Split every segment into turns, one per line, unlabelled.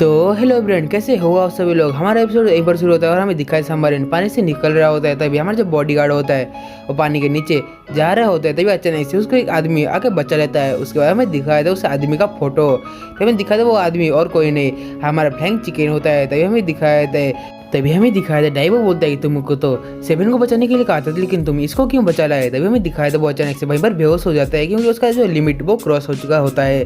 तो hello friend, कैसे हो आप सभी लोग। हमारा एपिसोड एक बार शुरू होता है और हमें दिखाया सबमरीन पानी से निकल रहा होता है। तभी हमारा जो बॉडीगार्ड होता है वो पानी के नीचे जा रहा होता है। तभी अचानक से उसको एक आदमी आके बचा लेता है। उसके बाद हमें दिखाया था उस आदमी का फोटो। तभी हमें दिखाया था वो आदमी और कोई नहीं, हमारा फ्लैंक चिकन होता है। तभी हमें दिखाया था डाइवो बोलता है कि तुमको तो सेवन को बचाने के लिए कहा था, लेकिन तुम इसको क्यों बचा लाए। तभी हमें दिखाया था वो अचानक से वहीं पर बेहोश हो जाता है, क्योंकि उसका जो लिमिट वो क्रॉस हो चुका होता है।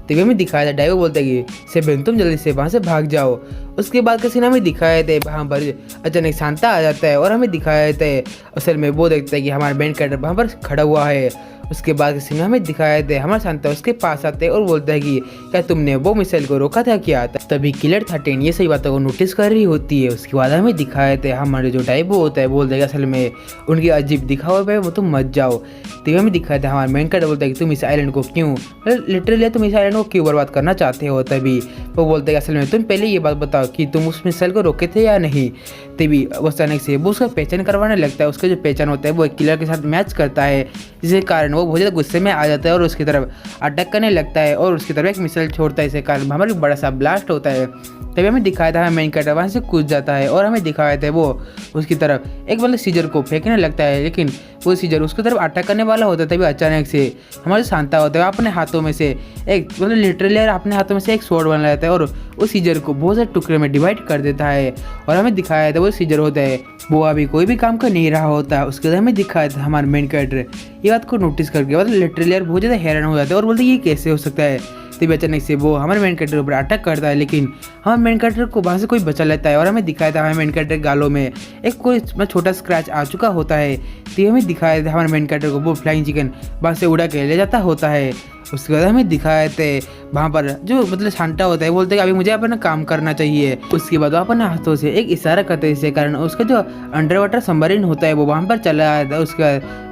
तभी हमें दिखाया था डाइवो बोलता है कि सेवन तुम जल्दी से वहाँ से भाग जाओ। उसके बाद का सीन हमें दिखाए थे, वहाँ पर अचानक शांता आ जाता है और हमें दिखाए थे असल में वो देखता है कि हमारा मेन कैरेक्टर वहाँ पर खड़ा हुआ है। उसके बाद के सीन हमें दिखाए थे हमारा शांता उसके पास आते हैं और बोलता है कि क्या तुमने वो मिसाइल को रोका था क्या। तभी किलर 13 ये सही बातों को नोटिस कर रही होती है। उसके बाद हमें दिखाए थे हमारे जो डाइवो होता है बोलता है कि असल में उनकी अजीब दिखावा पे वो तुम मत जाओ। तभी हमें दिखाया था हमारा मेन कैरेक्टर बोलता है कि तुम इस आइलैंड को क्यों लिटरली तुम इस आइलैंड को क्यों बर्बाद करना चाहते हो। तभी वो बोलते हैं असल में तुम पहले ये बात बताओ कि तुम उस मिसाइल को रोके थे या नहीं। तभी अचानक से वो उसका पहचान करवाने लगता है। उसका जो पहचान होता है वो एक किलर के साथ मैच करता है, जिसके कारण वो बहुत ज़्यादा गुस्से में आ जाता है और उसकी तरफ अटैक करने लगता है और उसकी तरफ एक मिसाइल छोड़ता है। इसके कारण हमारा बड़ा सा ब्लास्ट होता है। तभी हमें दिखाया था मेन कैरेक्टर वहाँ से कूद जाता है और हमें दिखाया था वो उसकी तरफ एक मतलब सीजर को फेंकने लगता है, लेकिन वो सीजर उसकी तरफ अटैक करने वाला होता है। तभी अचानक से हमारे शांता होता है अपने हाथों में से एक मतलब लिटरली अपने हाथों में से एक स्वॉर्ड बना लेता है और उस सीजर को बहुत सारे टुकड़े में डिवाइड कर देता है। और हमें दिखाया था वो सीजर होता है वो अभी कोई भी काम कर नहीं रहा होता। उसके बाद हमें दिखाया था हमारे मेन कैरेक्टर ये बात को नोटिस करके मतलब लिटरली बहुत ज़्यादा हैरान हो जाता है और बोलते ये कैसे हो सकता है। तभी अचानक से वो हमारे मेन कैरेक्टर ऊपर अटैक करता है, लेकिन हमारे मेन कैरेक्टर को वहाँ से कोई बचा लेता है। और हमें दिखाया था हमारे मेन कैरेक्टर गालों में एक कोई छोटा स्क्रैच आ चुका होता है। तो हमें दिखाया था हमारे मेन कैरेक्टर को वो फ्लाइंग चिकन वहाँ से उड़ा के ले जाता होता है। उसके बाद हमें दिखाए थे वहाँ पर जो मतलब शांता होता है बोलते हैं अभी मुझे अपना काम करना चाहिए। उसके बाद वो अपने हाथों से एक इशारा करते हैं, इसके कारण उसका जो अंडर वाटर सबमरीन होता है वो वहाँ पर चला आया था।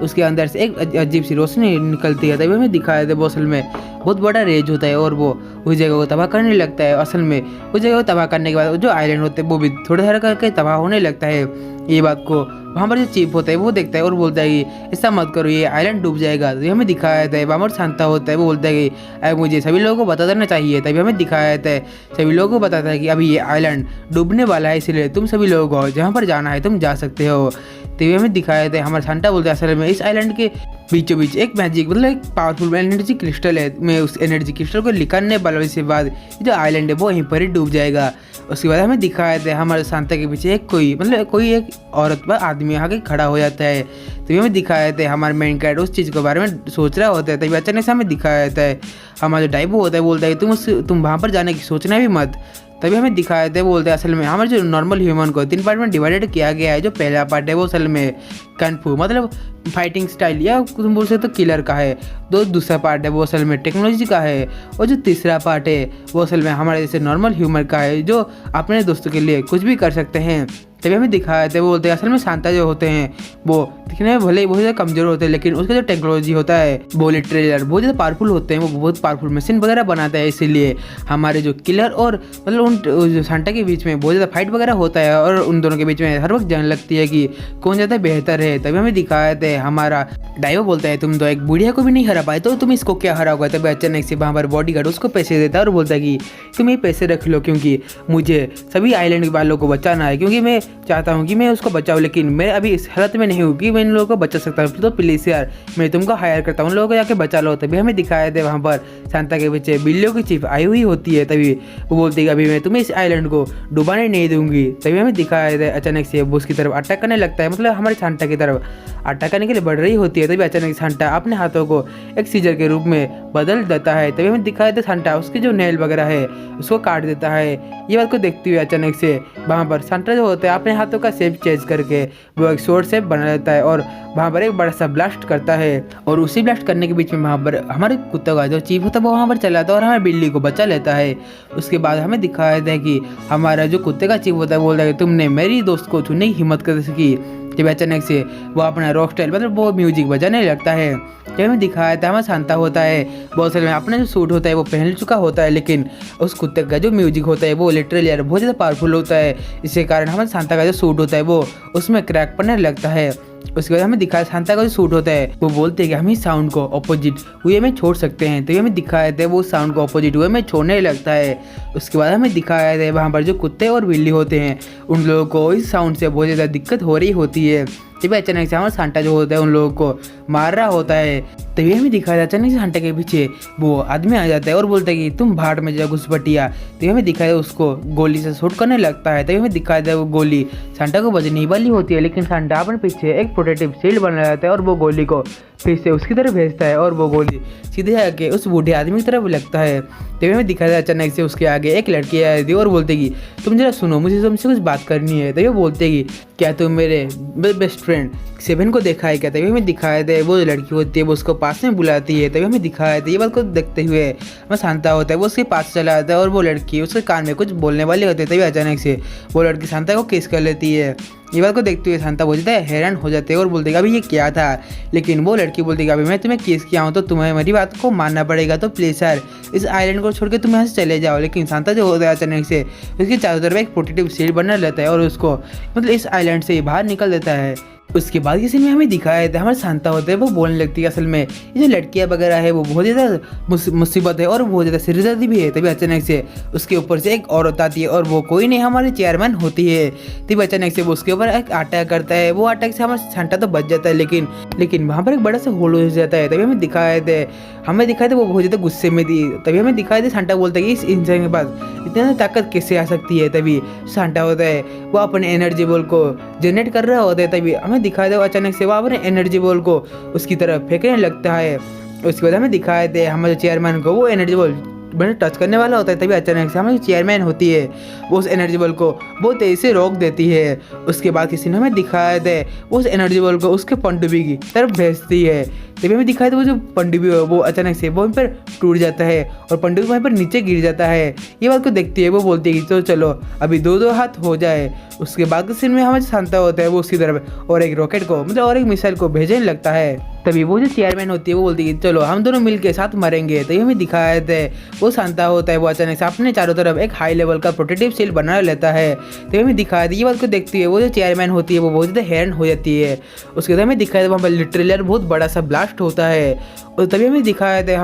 उसके अंदर से एक अजीब सी रोशनी निकलती है। तभी हमें दिखाया था वो असल में बहुत बड़ा रेज होता है और वो उस जगह को तबाह करने लगता है। असल में उस जगह को तबाह करने के बाद जो आइलैंड होते हैं वो भी थोड़ा थोड़ा करके तबाह होने लगता है। ये बात को वहाँ पर जो चीफ होता है वो देखता है और बोलता है कि ऐसा मत करो ये आइलैंड डूब जाएगा। तो हमें दिखाया था वहाँ पर शांता होता है वो बोलता है कि मुझे सभी लोगों को बता देना चाहिए। तभी हमें दिखाया था सभी लोगों को बताता है कि अभी ये आइलैंड डूबने वाला है, इसलिए तुम सभी लोगों को जहाँ पर जाना है तुम जा सकते हो। तभी हमें दिखाया था हमारा शांता बोलता है असल में इस आइलैंड के बीचों बीच एक मैजिक मतलब एक पावरफुल एनर्जी क्रिस्टल है। मैं उस एनर्जी क्रिस्टल को निकालने वाला के बाद जो आइलैंड है वो वहीं पर ही डूब जाएगा। उसके बाद हमें दिखाया था हमारे शांता के पीछे एक कोई एक औरत पर आदमी आके खड़ा हो जाता है। तभी हमें दिखाया था हमारे मेन कैरेक्टर उस चीज़ के बारे में सोच रहा होता है। तभी अचानक से हमें दिखाया था हमारा जो डाइवो होता है बोलता है तुम वहाँ पर जाने की सोचना भी मत। तभी हमें दिखाया था बोलते हैं असल में हमारे जो नॉर्मल ह्यूमन को 3 पार्ट में डिवाइडेड किया गया है। जो पहला पार्ट है वो असल में कन्फू मतलब फाइटिंग स्टाइल या तुम बोल सकते हो किलर का है। दूसरा पार्ट है वो असल में टेक्नोलॉजी का है और जो तीसरा पार्ट है वो असल में हमारे जैसे नॉर्मल ह्यूमन का है जो अपने दोस्तों के लिए कुछ भी कर सकते हैं। तभी हमें दिखाया था वो बोलते हैं असल में शांता जो होते हैं वो दिखने में भले ही बहुत ज़्यादा कमज़ोर होते हैं, लेकिन उसका जो टेक्नोलॉजी होता है वो लिटरली बहुत ज़्यादा पावरफुल होते हैं। वो बहुत पावरफुल मशीन वगैरह बनाता है, इसीलिए हमारे जो किलर और मतलब उन जो शांता के बीच में बहुत ज़्यादा फाइट वगैरह होता है और उन दोनों के बीच में हर वक्त जान लगती है कि कौन ज़्यादा बेहतर है। तभी हमें दिखाया था हमारा डाइवो बोलता है तुम तो एक बुढ़िया को भी नहीं हरा पाए तो तुम इसको क्या हराओगे। तभी अचानक से वहाँ पर बॉडीगार्ड उसको पैसे देता है और बोलता है कि तुम ये पैसे रख लो क्योंकि मुझे सभी आइलैंड वालों को बचाना है, क्योंकि मैं चाहता हूँ कि मैं उसको बचाऊँ, लेकिन मैं अभी इस हालत में नहीं हूँ कि मैं इन लोगों को बचा सकता हूँ। तो प्लीज़ यार मैं तुमको हायर करता हूँ, उन लोगों को जाके बचा लो। तभी हमें दिखाया था वहाँ पर शांता के पीछे बिल्लियों की चीफ आई हुई होती है। तभी वो बोलती है कि अभी मैं तुम्हें इस आइलैंड को डुबाने नहीं दूंगी। तभी हमें दिखाया था अचानक से वो उसकी तरफ अटैक करने लगता है, मतलब हमारे शांता की तरफ अटैक करने के लिए बढ़ रही होती है। तभी अचानक शांता अपने हाथों को एक सीजर के रूप में बदल देता है। तभी हमें दिखाया था शांता उसके जो नेल वगैरह है उसको काट देता है। ये बात को देखते हुए अचानक से वहाँ पर शांता जो होता है अपने हाथों का शेप चेंज करके वो एक शॉर्ट शेप बना लेता है और वहाँ पर एक बड़ा सा ब्लास्ट करता है। और उसी ब्लास्ट करने के बीच में वहाँ पर हमारे कुत्ते का जो चीफ होता है वो वहाँ पर चला जाता है और हमारे बिल्ली को बचा लेता है। उसके बाद हमें दिखाया था कि हमारा जो कुत्ते का चीफ होता है बोलता है कि तुमने मेरी दोस्त को छूने की हिम्मत कर सकी। जब अचानक से वो अपना रॉक स्टाइल मतलब वो म्यूजिक बजाने लगता है। जब हमें दिखाया था हमारा शांता होता है बहुत सारे में अपना जो सूट होता है वो पहन चुका होता है, लेकिन उस कुत्ते का जो म्यूजिक होता है वो लिटरली यार बहुत ज़्यादा पावरफुल होता है। इसके कारण हमारे शांता का जो सूट होता है वो उसमें क्रैक पड़ने लगता है। उसके बाद हमें दिखाया सांता का जो सूट होता है वो बोलते हैं कि हम इस साउंड को अपोजिट वे में छोड़ सकते हैं, तो ये हमें दिखाया था वो साउंड को अपोजिट वे में छोड़ने लगता है। उसके बाद हमें दिखाया था वहाँ पर जो कुत्ते और बिल्ली होते हैं उन लोगों को इस साउंड से बहुत ज़्यादा दिक्कत हो रही होती है। तभी अचानक से हमारा सांता जो होता है उन लोगों को मार रहा होता है। तभी हमें दिखाया था अचानक से सांता के पीछे वो आदमी आ जाता है और बोलता है कि तुम भाड़ में जाओ घुसपटिया। तभी हमें दिखाया उसको गोली से शूट करने लगता है। तभी हमें दिखाया था वो गोली सांता को बजने वाली होती है, लेकिन सांता अपने पीछे एक प्रोटेक्टिव शील्ड बना जाता है और वो गोली को फिर से उसकी तरफ भेजता है और वो गोली सीधे आके उस बूढ़े आदमी की तरफ लगता है। तभी हमें दिखाया था अचानक से उसके आगे एक लड़की आई थी और बोलते कि तुम जरा सुनो, मुझे तुमसे कुछ बात करनी है। तभी वो बोलते कि क्या तुम मेरे बेस्ट फ्रेंड सेवन को देखा है क्या? तभी हमें दिखाया था वो लड़की होती है वो उसको पास में बुलाती है। तभी हमें दिखाया था ये बात को देखते हुए हमें सांता होता है वो उसके पास चला आता है और वो लड़की उसके कान में कुछ बोलने वाली होती है। तभी अचानक से वो लड़की सांता को किस कर लेती है। ये बात को देखते हुए सांता बोलता है हैरान हो जाते हैं और बोलते अभी ये क्या था, लेकिन वो लड़की बोलती अभी मैं तुम्हें किस किया हूँ तो तुम्हें मेरी बात को मानना पड़ेगा, तो प्लीज़ सर इस आइलैंड को छोड़ के तुम यहाँ से चले जाओ। लेकिन सांता जो होता है अचानक से उसकी चारों तरफ एक प्रोटेक्टिव शील्ड बना लेता है और उसको मतलब इस आइलैंड से बाहर निकल देता है। उसके बाद किसी में हमें दिखाया था हमारे सांता होते हैं वो बोलने लगती है असल में ये जो लड़कियां वगैरह है वो बहुत ज़्यादा मुसीबत है और बहुत ज़्यादा सिरदर्दी भी है। तभी अचानक से उसके ऊपर से एक औरत आती है और वो कोई नहीं हमारी चेयरमैन होती है। तभी अचानक से वो उसके ऊपर एक अटैक करता है, वो अटैक से हमारा सांता तो बच जाता है लेकिन वहाँ पर एक बड़ा सा होल हो जाता है। तभी हमें दिखाए थे वो बहुत ज़्यादा गुस्से में थी। तभी हमें दिखाए थे सांता बोलता है कि इस इंसान के पास इतना ताकत कैसे आ सकती है। तभी सांता होता है वो अपने एनर्जी बॉल को जनरेट कर रहा होता है। तभी हमें दिखाया था अचानक से वो अपने एनर्जी बॉल को उसकी तरफ फेंकने लगता है। उसके बाद हमें दिखाए थे हमारे चेयरमैन को वो एनर्जी बॉल मैंने टच करने वाला होता है। तभी अचानक से हमारी चेयरमैन होती है वो उस एनर्जी बॉल को बहुत तेज़ी से रोक देती है। उसके बाद किसी ने हमें दिखाया था वो उस एनर्जी बॉल को उसके पनडुब्बी की तरफ भेजती है। तभी हमें दिखाया था वो जो पनडुब्बी है वो अचानक से वहीं पर टूट जाता है और पनडुब्बी वहीं पर नीचे गिर जाता है। ये बात को देखती है वो बोलती है कि तो चलो अभी दो हाथ हो जाए। उसके बाद के सीन में हमारे सांता होता है वो उसकी तरफ और एक रॉकेट को मतलब और एक मिसाइल को भेजने लगता है। तभी वो जो चेयरमैन होती है वो बोलती है चलो हम दोनों मिलके साथ मरेंगे। तो हमें दिखाया था वो सांता होता है वो अचानक से अपने चारों तरफ एक हाई लेवल का प्रोटेक्टिव शील्ड बना लेता है। तो हमें दिखाया था ये बात को देखती है वो जो चेयरमैन होती है वो बहुत ज़्यादा हैरान हो जाती है। उसके बाद हमें दिखाया था वहाँ पर लिटरली बहुत बड़ा सा ब्लास्ट होता है। और तभी हमें दिखाया था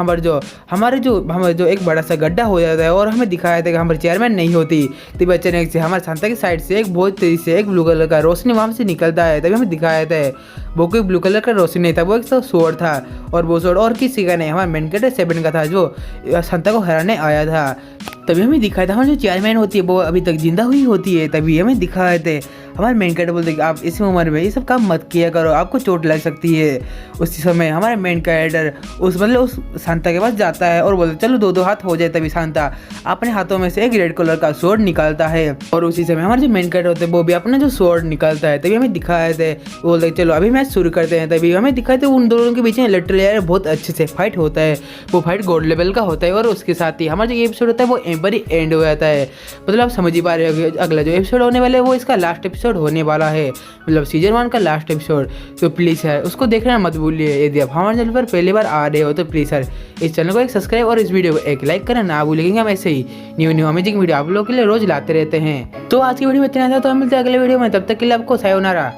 हमारे जो एक बड़ा सा गड्ढा हो जाता है और हमें दिखाया था कि हमारे चेयरमैन नहीं होती। तभी अचानक से हमारे सांता की साइड से एक बहुत तेज़ी से एक ब्लू कलर का रोशनी वहाँ से निकलता है। तभी हमें दिखाया था वो कोई ब्लू कलर का रोशनी नहीं था, वो एक तो स्वॉर्ड था और वो स्वॉर्ड और किसी का नहीं हमारे मेन कैरेक्टर सेवन का था जो सांता को हराने आया था। तभी हमें दिखाया था हमारी जो चेयरमैन होती है वो अभी तक जिंदा हुई होती है। तभी हमें दिखाए थे हमारे मेन कैरेक्टर बोलते कि आप इस उम्र में ये सब काम मत किया करो, आपको चोट लग सकती है। उसी समय हमारे मेन कैरेक्टर उस सांता के पास जाता है और बोलते चलो दो हाथ हो जाए। तभी सांता अपने हाथों में से एक रेड कलर का स्वॉर्ड निकालता है और उसी समय हमारे जो मेन कैरेक्टर होते हैं वो भी अपना जो स्वॉर्ड निकालता है। तभी हमें दिखाए थे वो बोलते चलो अभी मैच शुरू करते हैं। तभी हमें दिखाए थे उन दोनों के बीच में लिटरली बहुत अच्छे से फाइट होता है। वो फाइट गोल्ड लेवल का होता है और उसके साथ ही हमारा जो एपिसोड होता है वो पर ही एंड हो जाता है। मतलब आप समझ ही पा रहे हो अगला जो एपिसोड होने वाला है वो इसका लास्ट एपिसोड होने वाला है, मतलब सीजन 1 का लास्ट एपिसोड। तो प्लीज़ है उसको देखना मत भूलिए। यदि आप हमारे चैनल पर पहली बार आ रहे हो तो प्लीज़ सर इस चैनल को एक सब्सक्राइब और इस वीडियो को एक लाइक करना ना भूलिएगा। हम ऐसे ही न्यू अमेजिंग वीडियो आप लोगों के लिए रोज लाते रहते हैं। तो आज की वीडियो में इतना था, तो हम मिलते हैं अगले वीडियो में, तब तक के लिए आपको सायोनारा।